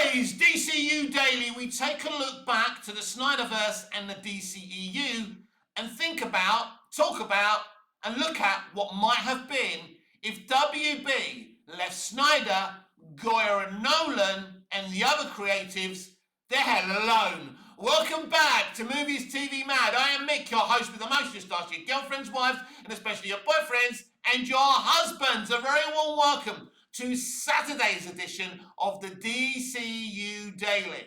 Today's DCU Daily, we take a look back to the Snyderverse and the DCEU and talk about, and look at what might have been if WB left Snyder, Goyer and Nolan and the other creatives the hell alone. Welcome back to Movies TV Mad. I am Mick, your host with the most. Just ask your girlfriends, wives, and especially your boyfriends and your husbands. A very warm welcome to Saturday's edition of the DCU Daily.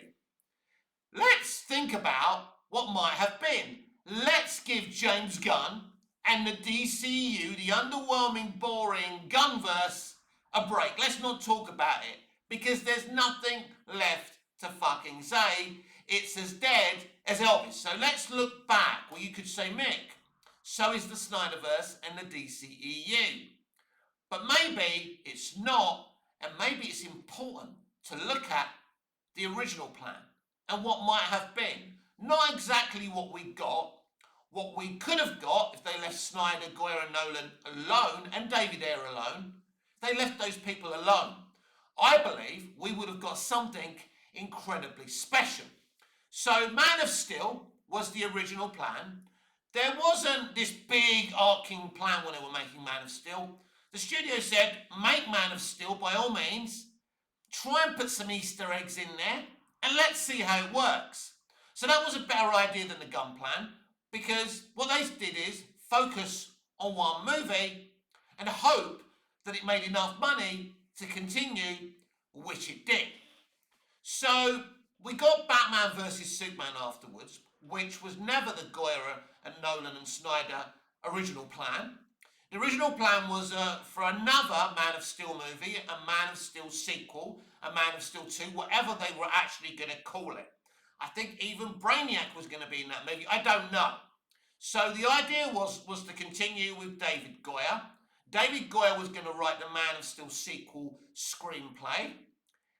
Let's think about what might have been. Let's give James Gunn and the DCU, the underwhelming, boring Gunverse, a break. Let's not talk about it because there's nothing left to fucking say. It's as dead as Elvis. So let's look back. Well, you could say, Mick, so is the Snyderverse and the DCEU. But maybe it's not, and maybe it's important to look at the original plan and what might have been. Not exactly what we got, what we could have got if they left Snyder, Goyer and Nolan alone, and David Ayer alone. They left those people alone. I believe we would have got something incredibly special. So Man of Steel was the original plan. There wasn't this big arcing plan when they were making Man of Steel. The studio said, make Man of Steel by all means, try and put some Easter eggs in there, and let's see how it works. So that was a better idea than the Gunn plan, because what they did is focus on one movie and hope that it made enough money to continue, which it did. So we got Batman vs Superman afterwards, which was never the Goyer and Nolan and Snyder original plan. The original plan was for another Man of Steel movie, a Man of Steel sequel, a Man of Steel 2, whatever they were actually going to call it. I think even Brainiac was going to be in that movie. I don't know. So the idea was to continue with David Goyer. David Goyer was going to write the Man of Steel sequel screenplay.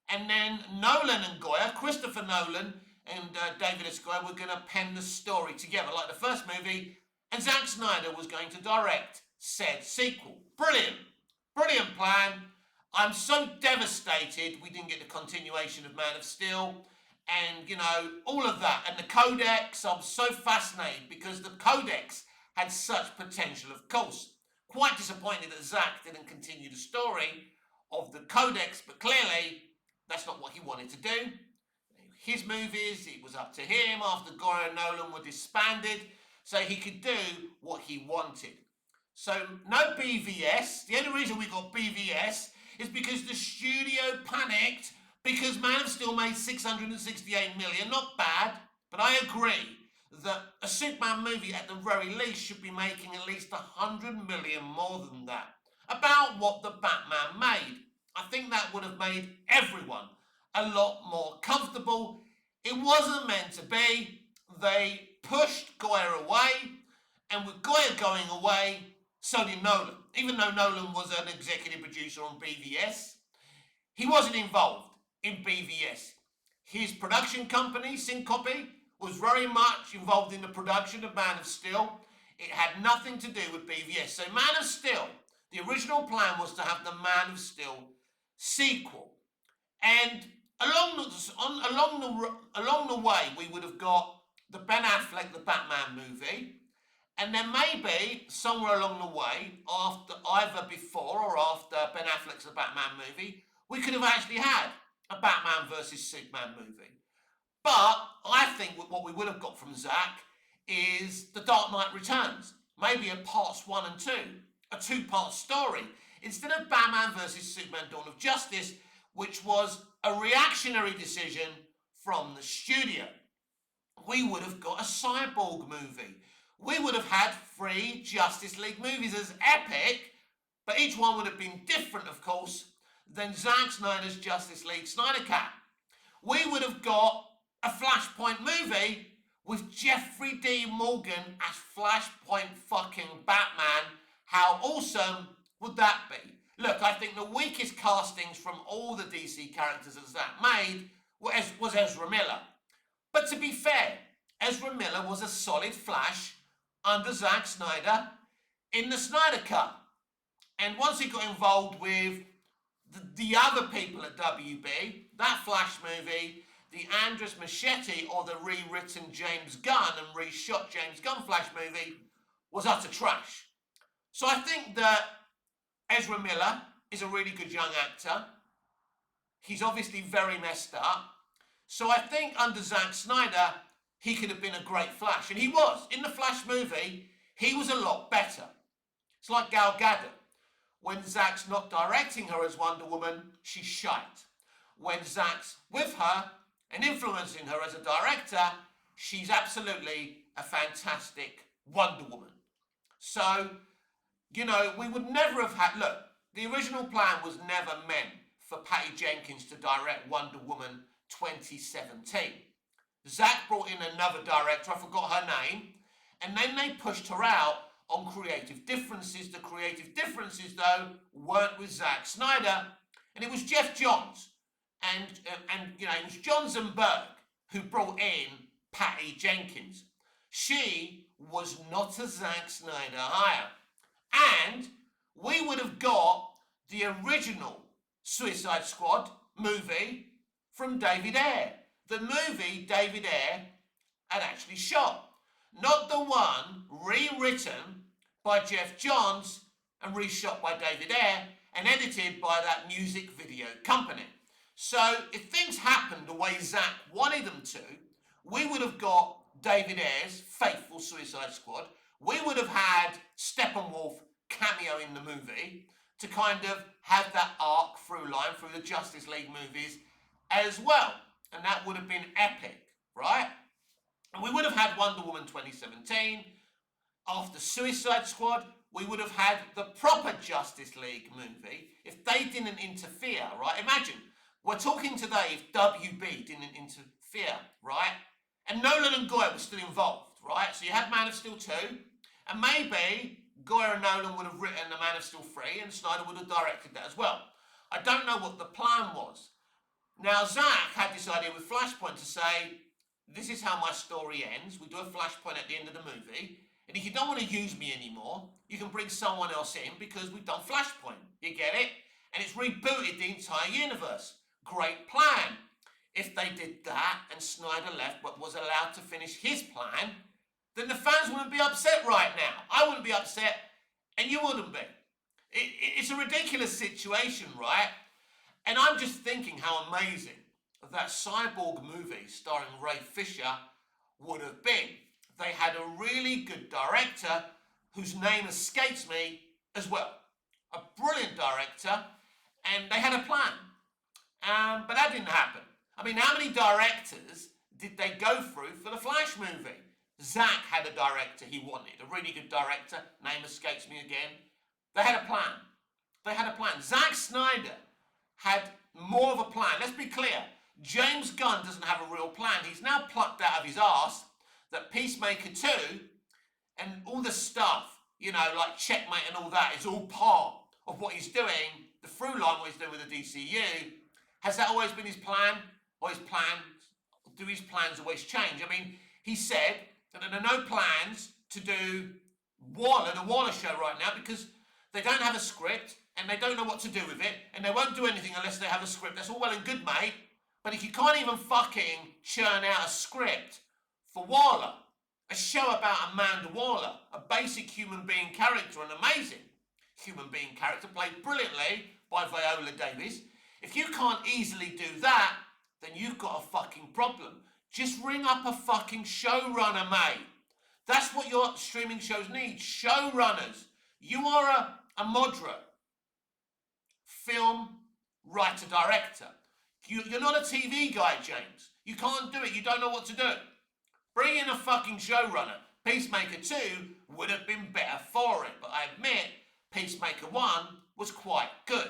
And then Nolan and Goyer, Christopher Nolan and David S. Goyer were going to pen the story together like the first movie. And Zack Snyder was going to direct said sequel. Brilliant. Brilliant plan. I'm so devastated we didn't get the continuation of Man of Steel and, you know, all of that. And the Codex, I'm so fascinated because the Codex had such potential, of course. Quite disappointed that Zack didn't continue the story of the Codex, but clearly that's not what he wanted to do. His movies, it was up to him after Goyer and Nolan were disbanded, so he could do what he wanted. So no BVS. The only reason we got BVS is because the studio panicked because Man of Steel made 668 million. Not bad, but I agree that a Superman movie at the very least should be making at least 100 million more than that. About what the Batman made. I think that would have made everyone a lot more comfortable. It wasn't meant to be. They pushed Goyer away, and with Goyer going away, so did Nolan. Even though Nolan was an executive producer on BVS, he wasn't involved in BVS. His production company, Syncope, was very much involved in the production of Man of Steel. It had nothing to do with BVS. So Man of Steel, the original plan was to have the Man of Steel sequel. And along the way, we would have got the Ben Affleck, the Batman movie. And then maybe somewhere along the way, after either before or after Ben Affleck's The Batman movie, we could have actually had a Batman versus Superman movie. But I think what we would have got from Zack is The Dark Knight Returns. Maybe a parts 1 and 2, a two-part story. Instead of Batman versus Superman Dawn of Justice, which was a reactionary decision from the studio. We would have got a Cyborg movie. We would have had 3 Justice League movies as epic, but each one would have been different, of course, than Zack Snyder's Justice League Snyder Cut. We would have got a Flashpoint movie with Jeffrey D. Morgan as Flashpoint fucking Batman. How awesome would that be? Look, I think the weakest castings from all the DC characters that Zack made was Ezra Miller. But to be fair, Ezra Miller was a solid Flash under Zack Snyder in the Snyder Cut. And once he got involved with the other people at WB, that Flash movie, the Andres Machete or the rewritten James Gunn and reshot James Gunn Flash movie was utter trash. So I think that Ezra Miller is a really good young actor. He's obviously very messed up. So I think under Zack Snyder, he could have been a great Flash. And he was. In the Flash movie, he was a lot better. It's like Gal Gadot. When Zack's not directing her as Wonder Woman, she's shite. When Zack's with her and influencing her as a director, she's absolutely a fantastic Wonder Woman. So, you know, we would never have had... Look, the original plan was never meant for Patty Jenkins to direct Wonder Woman 2017. Zack brought in another director, I forgot her name, and then they pushed her out on creative differences. The creative differences, though, weren't with Zack Snyder, and it was Jeff Johns, and you know, it was Johns and Berg who brought in Patty Jenkins. She was not a Zack Snyder hire, and we would have got the original Suicide Squad movie from David Ayer. The movie David Ayer had actually shot. Not the one rewritten by Jeff Johns and reshot by David Ayer and edited by that music video company. So if things happened the way Zack wanted them to, we would have got David Ayer's faithful Suicide Squad. We would have had Steppenwolf cameo in the movie to kind of have that arc through line through the Justice League movies as well. And that would have been epic, right? And we would have had Wonder Woman 2017. After Suicide Squad, we would have had the proper Justice League movie if they didn't interfere, right? Imagine, we're talking today if WB didn't interfere, right? And Nolan and Goyer were still involved, right? So you had Man of Steel 2, and maybe Goyer and Nolan would have written the Man of Steel 3, and Snyder would have directed that as well. I don't know what the plan was. Now, Zack had this idea with Flashpoint to say, this is how my story ends. We do a Flashpoint at the end of the movie. And if you don't want to use me anymore, you can bring someone else in because we've done Flashpoint. You get it? And it's rebooted the entire universe. Great plan. If they did that and Snyder left but was allowed to finish his plan, then the fans wouldn't be upset right now. I wouldn't be upset and you wouldn't be. It's a ridiculous situation, right? And I'm just thinking how amazing that Cyborg movie starring Ray Fisher would have been. They had a really good director whose name escapes me as well. A brilliant director, and they had a plan. But that didn't happen. I mean, how many directors did they go through for the Flash movie? Zack had a director he wanted, a really good director, name escapes me again. They had a plan. They had a plan. Zack Snyder had more of a plan. Let's be clear. James Gunn doesn't have a real plan. He's now plucked out of his arse that Peacemaker 2 and all the stuff, you know, like Checkmate and all that is all part of what he's doing, the through line what he's doing with the DCU. Has that always been his plan? Or his plans always change? I mean, he said that there are no plans to do the Waller show right now because they don't have a script and they don't know what to do with it and they won't do anything unless they have a script. That's all well and good, mate. But if you can't even fucking churn out a script for Waller, a show about Amanda Waller, a basic human being character, an amazing human being character played brilliantly by Viola Davis. If you can't easily do that, then you've got a fucking problem. Just ring up a fucking showrunner, mate. That's what your streaming shows need, showrunners. You are a moderate film writer, director. You're not a TV guy, James. You can't do it. You don't know what to do. Bring in a fucking showrunner. Peacemaker 2 would have been better for it, but I admit Peacemaker 1 was quite good.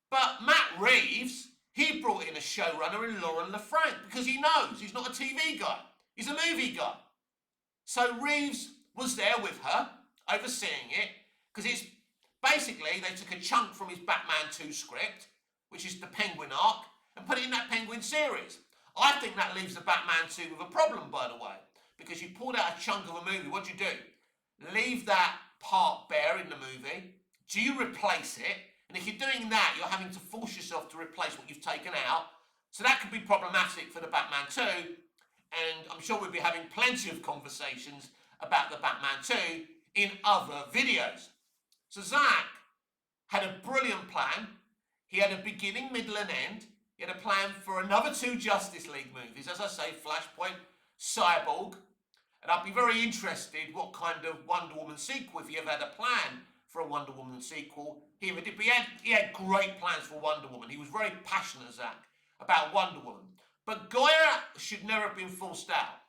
But Matt Reeves, he brought in a showrunner in Lauren LaFranc because he knows he's not a TV guy. He's a movie guy. So Reeves was there with her, overseeing it, because it's basically they took a chunk from his Batman 2 script, which is the Penguin arc, and put it in that Penguin series. I think that leaves the Batman 2 with a problem, by the way, because you pulled out a chunk of a movie. What do you do? Leave that part bare in the movie? Do you replace it? And if you're doing that, you're having to force yourself to replace what you've taken out. So that could be problematic for the Batman 2. And I'm sure we'll be having plenty of conversations about the Batman 2 in other videos. So Zack had a brilliant plan. He had a beginning, middle and end. He had a plan for another 2 Justice League movies. As I say, Flashpoint, Cyborg. And I'd be very interested what kind of Wonder Woman sequel, if he ever had a plan for a Wonder Woman sequel. He ever did. But he had great plans for Wonder Woman. He was very passionate, Zack, about Wonder Woman. But Goyer should never have been forced out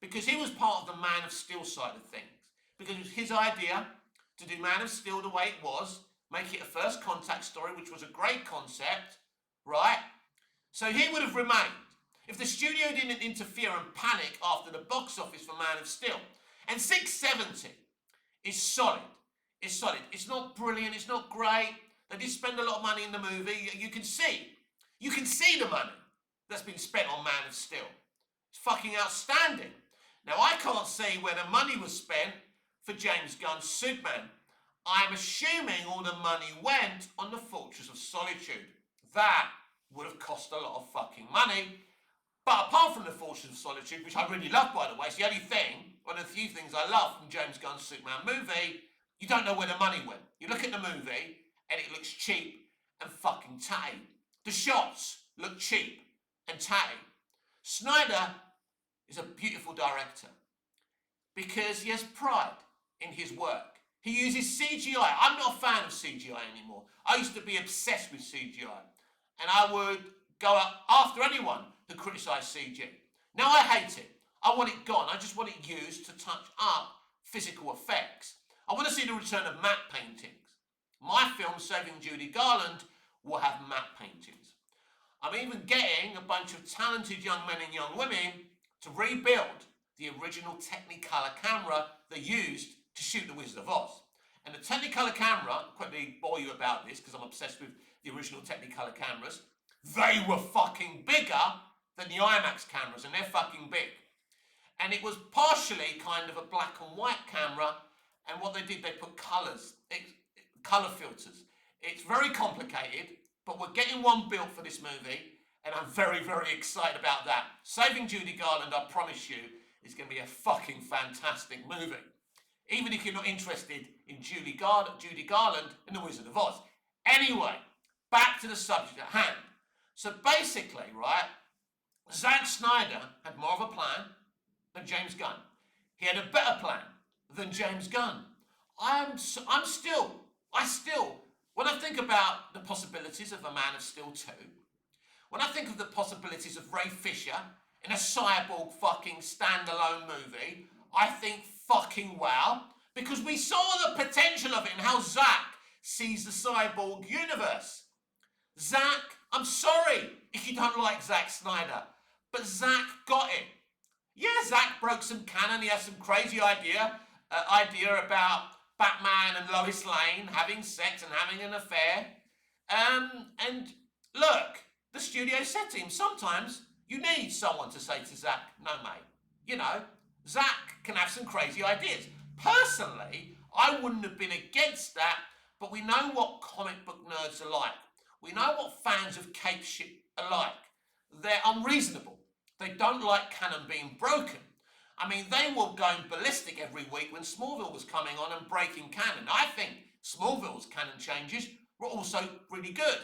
because he was part of the Man of Steel side of things. Because it was his idea to do Man of Steel the way it was, make it a first contact story, which was a great concept, right? So he would have remained if the studio didn't interfere and panic after the box office for Man of Steel. And 670 is solid. It's solid. It's not brilliant. It's not great. They did spend a lot of money in the movie. You can see the money that's been spent on Man of Steel. It's fucking outstanding. Now, I can't see where the money was spent for James Gunn's Superman. I'm assuming all the money went on the Fortress of Solitude. That would have cost a lot of fucking money. But apart from the Fortress of Solitude, which I really love, by the way, it's the only thing, one of the few things I love from James Gunn's Superman movie, you don't know where the money went. You look at the movie, and it looks cheap and fucking tatty. The shots look cheap and tatty. Snyder is a beautiful director because he has pride in his work. He uses CGI. I'm not a fan of CGI anymore. I used to be obsessed with CGI. And I would go after anyone who criticised CG. Now I hate it. I want it gone. I just want it used to touch up physical effects. I want to see the return of matte paintings. My film, Saving Judy Garland, will have matte paintings. I'm even getting a bunch of talented young men and young women to rebuild the original Technicolor camera they used to shoot The Wizard of Oz. And the Technicolor camera, I'll quickly bore you about this because I'm obsessed with the original Technicolor cameras, they were fucking bigger than the IMAX cameras, and they're fucking big. And it was partially kind of a black and white camera, and what they did, they put colours, colour filters. It's very complicated, but we're getting one built for this movie, and I'm very, very excited about that. Saving Judy Garland, I promise you, is going to be a fucking fantastic movie. Even if you're not interested in Judy Garland and The Wizard of Oz. Anyway, back to the subject at hand. So basically, right, Zack Snyder had more of a plan than James Gunn. He had a better plan than James Gunn. I still, when I think about the possibilities of a Man of Steel 2, when I think of the possibilities of Ray Fisher in a cyborg fucking standalone movie, I think fucking wow, because we saw the potential of it and how Zack sees the cyborg universe. Zack, I'm sorry if you don't like Zack Snyder, but Zack got it. Yeah, Zack broke some canon. He has some crazy idea about Batman and Lois Lane having sex and having an affair. And look, the studio said to him, sometimes you need someone to say to Zack, no mate, you know, Zack can have some crazy ideas. Personally, I wouldn't have been against that, but we know what comic book nerds are like. We know what fans of cape shit are like. They're unreasonable. They don't like canon being broken. I mean, they were going ballistic every week when Smallville was coming on and breaking canon. I think Smallville's canon changes were also really good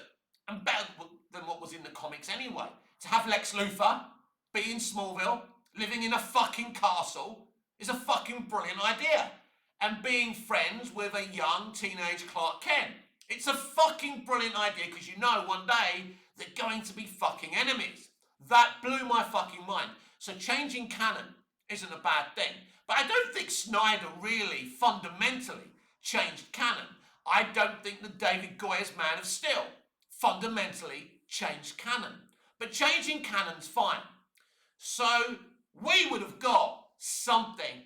and better than what was in the comics anyway. To have Lex Luthor be in Smallville, living in a fucking castle, is a fucking brilliant idea. And being friends with a young teenage Clark Kent. It's a fucking brilliant idea because you know one day they're going to be fucking enemies. That blew my fucking mind. So changing canon isn't a bad thing. But I don't think Snyder really fundamentally changed canon. I don't think that David Goyer's Man of Steel fundamentally changed canon. But changing canon's fine. So we would have got something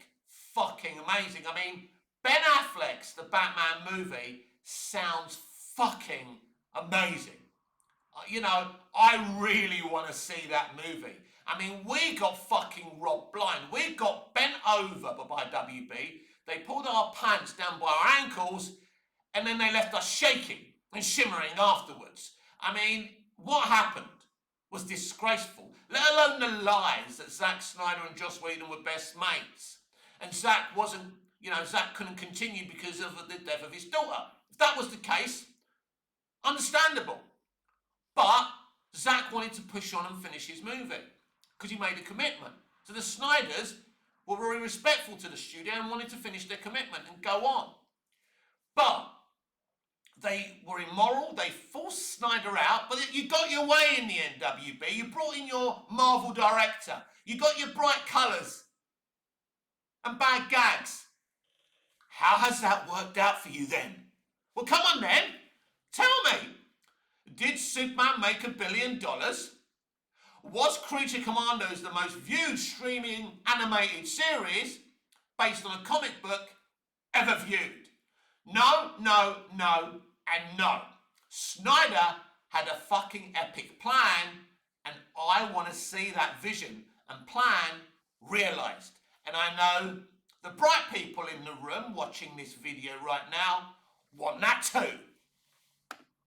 fucking amazing. I mean, Ben Affleck's The Batman movie sounds fucking amazing. You know, I really want to see that movie. I mean, we got fucking robbed blind. We got bent over by WB. They pulled our pants down by our ankles and then they left us shaking. and shimmering afterwards. I mean, what happened was disgraceful, let alone the lies that Zack Snyder and Joss Whedon were best mates. And Zack wasn't, Zack couldn't continue because of the death of his daughter. If that was the case, understandable. But Zack wanted to push on and finish his movie because he made a commitment. So the Snyders were very respectful to the studio and wanted to finish their commitment and go on. But they were immoral, they forced Snyder out, but you got your way in the end, WB. You brought in your Marvel director. You got your bright colours and bad gags. How has that worked out for you then? Well, come on then. Tell me. Did Superman make $1 billion? Was Creature Commandos the most viewed streaming animated series based on a comic book ever viewed? No, no, no, and no. Snyder had a fucking epic plan, and I want to see that vision and plan realised. And I know the bright people in the room watching this video right now want that too.